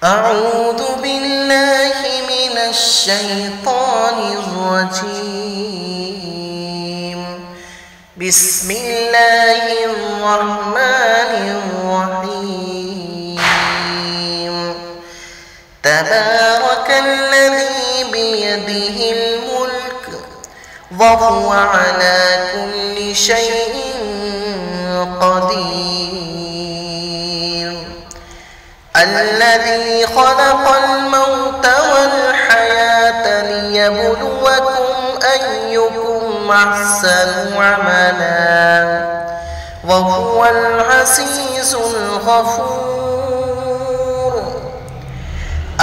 أعوذ بالله من الشيطان الرجيم. بسم الله الرحمن الرحيم. تبارك الذي بيده الملك وهو على كل شيء قدير. الذي خلق الموت والحياة ليبلوكم أيكم أحسن عملا وهو العزيز الغفور.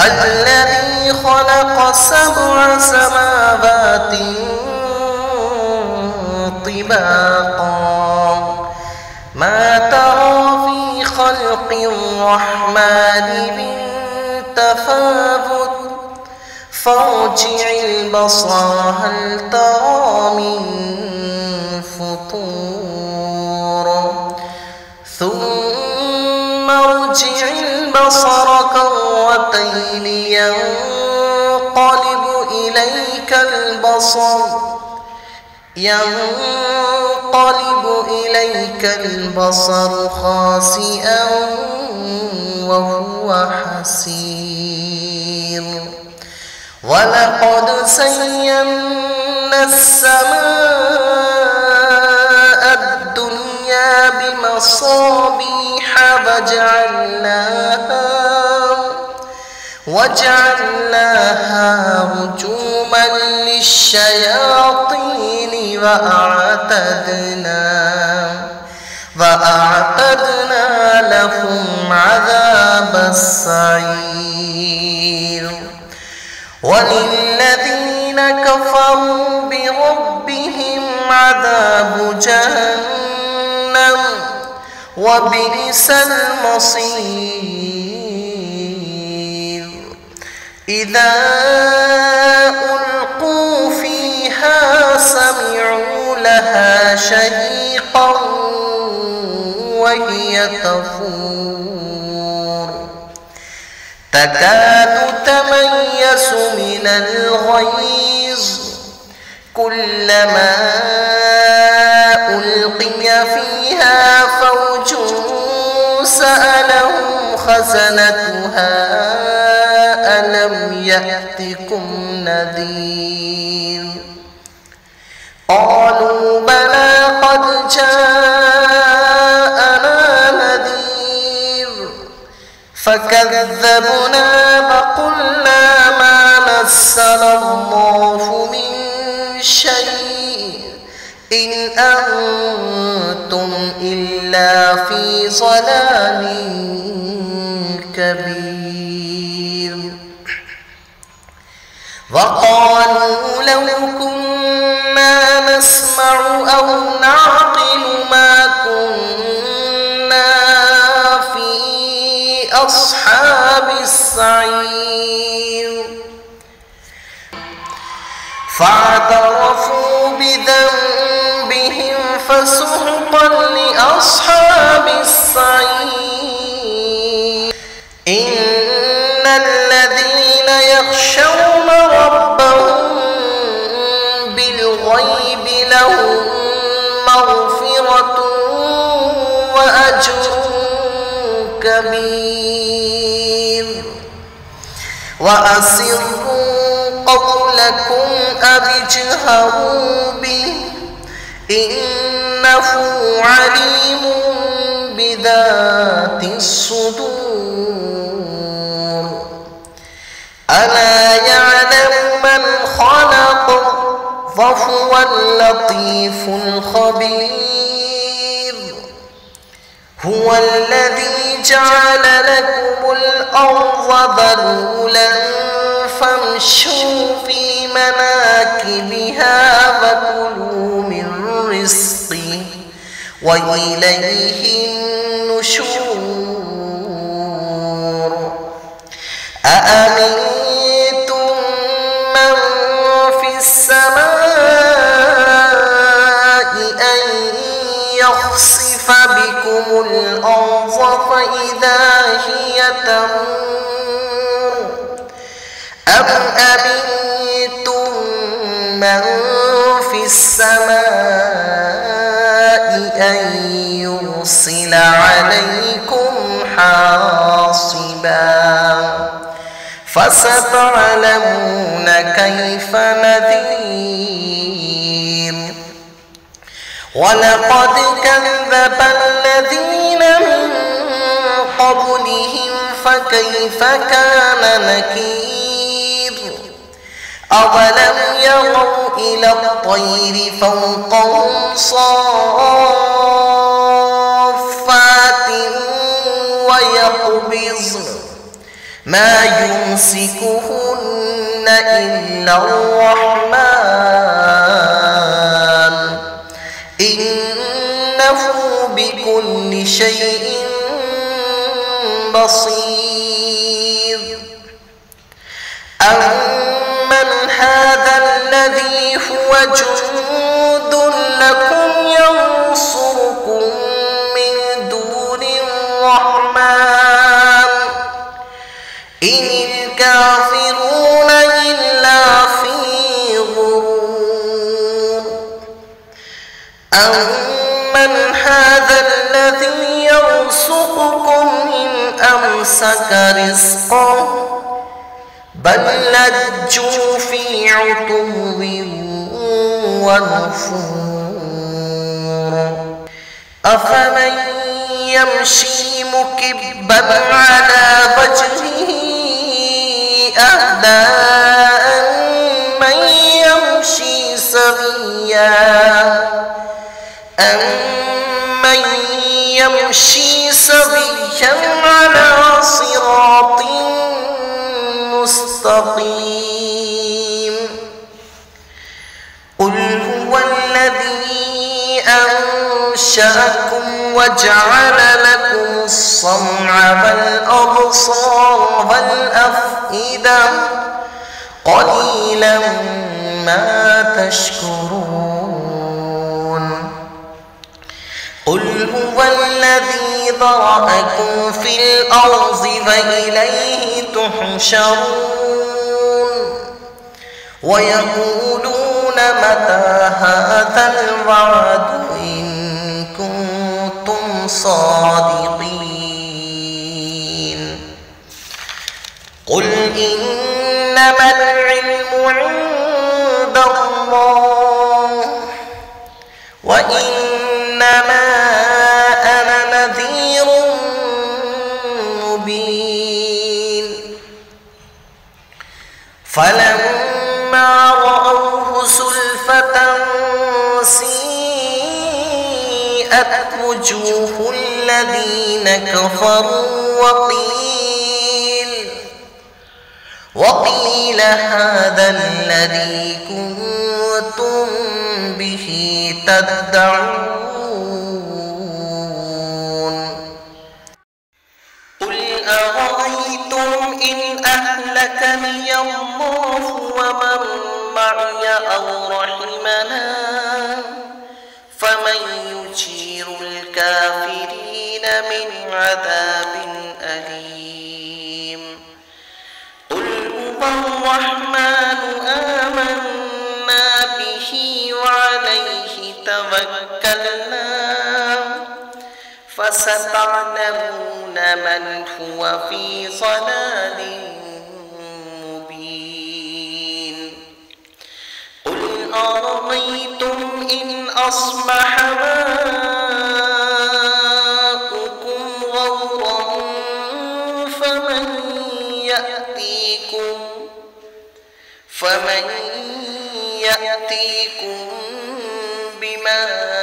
الذي خلق 7 سماوات طباقا ما ترى في خلق الرحمن من تفاوت فارجع البصر هل ترى من فطور ثم ارجع البصر كرتين ينقلب إليك البصر خاسئا وهو حسير. ولقد زينا السماء الدنيا بمصابيح وجعلناها رجوما للشياطين وأعتدنا لهم عذاب السعير. وللذين كفروا بربهم عذاب جهنم وبئس المصير. إذا ألقوا فيها سمعوا لها شهيقا وهي تفور تكاد تميز من الغيظ كلما ألقي فيها فوج سألهم خزنتها ألم يأتكم نذير. قالوا بلى قد جاءنا نذير فكذبنا وقلنا ما نزل الله من شيء إن أنتم إلا في ضلال كبير. وقالوا لو كنا نسمع أو نعقل ما كنا في أصحاب السعير. فاعترفوا بذنبهم فسحقا لأصحاب السعير. إن الذين يخشون ربهم بالغيب لهم مغفرة وأجر كبير. وأسروا قولكم أو اجهروا به إنه عليم بذات الصدور. ألا يعلم من خلق وهو اللطيف الخبير. هو الذي جعل لكم الأرض ذلولا فامشوا في مناكبها وكلوا من رزقه وإليه النشور. أأمنتم من في السماء أن يخسف بكم الأرض فإذا هي تمور أم أمنتم من في السماء أن يرسل عليكم حاصبا فستعلمون كيف نذير ولقد كذب الذين من قبلهم فكيف كان نكير أولم يروا إلى الطير فوقهم صافات ويقبضن ما يمسكهن إلا الرحمن إنه بكل شيء بصير أمن هذا الذي هو جند لكم ينصركم من دون الرحمن إن الكافرون إلا في غرور أمن هذا الذي يرزقكم إن أمسك رزقه بل لجوا في عتو ونفور أفمن يمشي مكبا على وجهه أهدى أمن يمشي سويا على صراط مستقيم قل هو الذي أنشأكم وجعل لكم السمع والأبصار والأفئدة قليلا ما تشكرون قل هو الذي ذرأكم في الأرض وإليه تحشرون ويقولون متى هذا الوعد إن كنتم صادقين قل إنما العلم عند الله وإنما أنا نذير مبين فلما رأوه زلفة سيئت وجوه الذين كفروا وقيل هذا الذي كنتم به تدعون قل أرأيتم إن أهلكني الله ومن معي أو رحمنا فمن يجير الكافرين من عذاب أليم قل هو الرحمن آمنا به وعليه توكلنا فستعلمون من هو في ضلال مبين قل أرأيتم إن أصبح ماؤكم غورا فمن يأتيكم بماء